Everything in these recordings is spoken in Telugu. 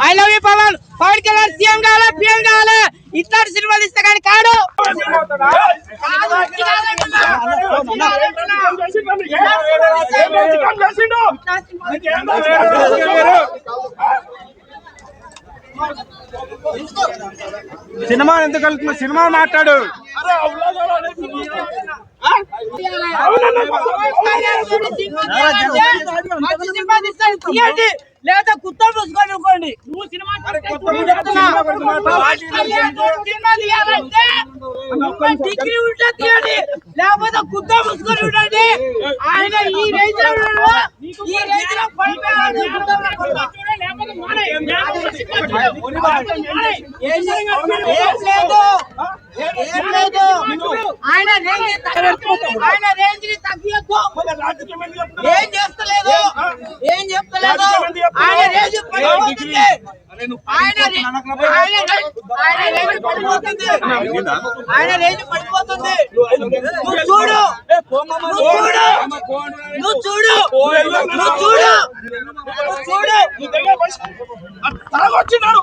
I love you Pavan Kalyan CM కావాలా పిఎం కావాలా ఇట్లాంటి సినిమాలు ఇస్తే కానీ కాడు. సినిమా ఎందుకు వెళ్తున్నా? సినిమా మాట్లాడు. లేదా కుత్త పూసుకొని ఇవ్వండి. నువ్వు సినిమా డిగ్రీ ఉంటే తీయండి, లేకపోతే కుత్త పూసుకొని ఉండండి. ఆయన ఈ రేంజ్ లో ఆయన రేంజ్ ని తగ్గియద్దు. ఏం చెప్తలేదు ఆయన రేంజ్ పడిపోతుంది. ఆయన రేంజ్ పడిపోతుంది. నువ్వు చూడు తలగొచ్చినాడు.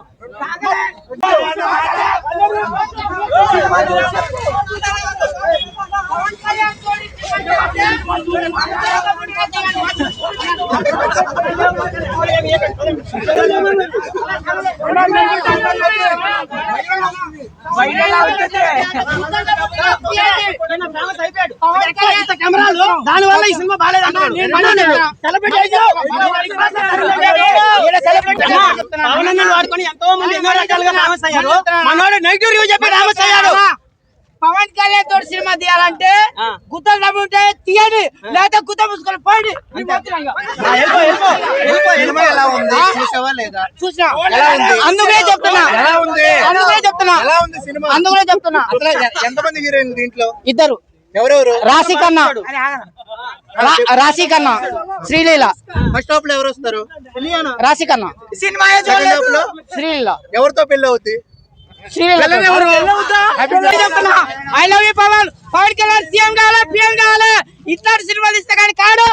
దాని వల్ల ఈ సినిమా బాగాలేదన్నా. వాడుకొని ఎంతో మంది ఎన్నో రకాలుగా ఫేమస్ అయ్యారు. మనోడు నెగిటివ్ రివ్యూ చెప్పి ఫేమస్ అయ్యారు. పవన్ కళ్యాణ్ తోటి సినిమా తీయాలంటే గుత్తలు డబ్బు ఉంటే తీయండి, లేదా గుత్త పుసుకొని పోండి. అందుకే చెప్తున్నా. ఎంతమంది హీరోయిన్లు దీంట్లో? ఇద్దరు. ఎవరెవరు? రాశికన్నా శ్రీలీల. ఫస్ట్ హాఫ్ లో ఎవరు వస్తారు? రాశికన్నా. శ్రీలీల. ఎవరితో పెళ్లి అవుతుంది? I love you Pavan Kalyan CM కావాలా పిఎం కావాలా ఇట్లాంటి సినిమాలు ఇస్తే కానీ కాడు.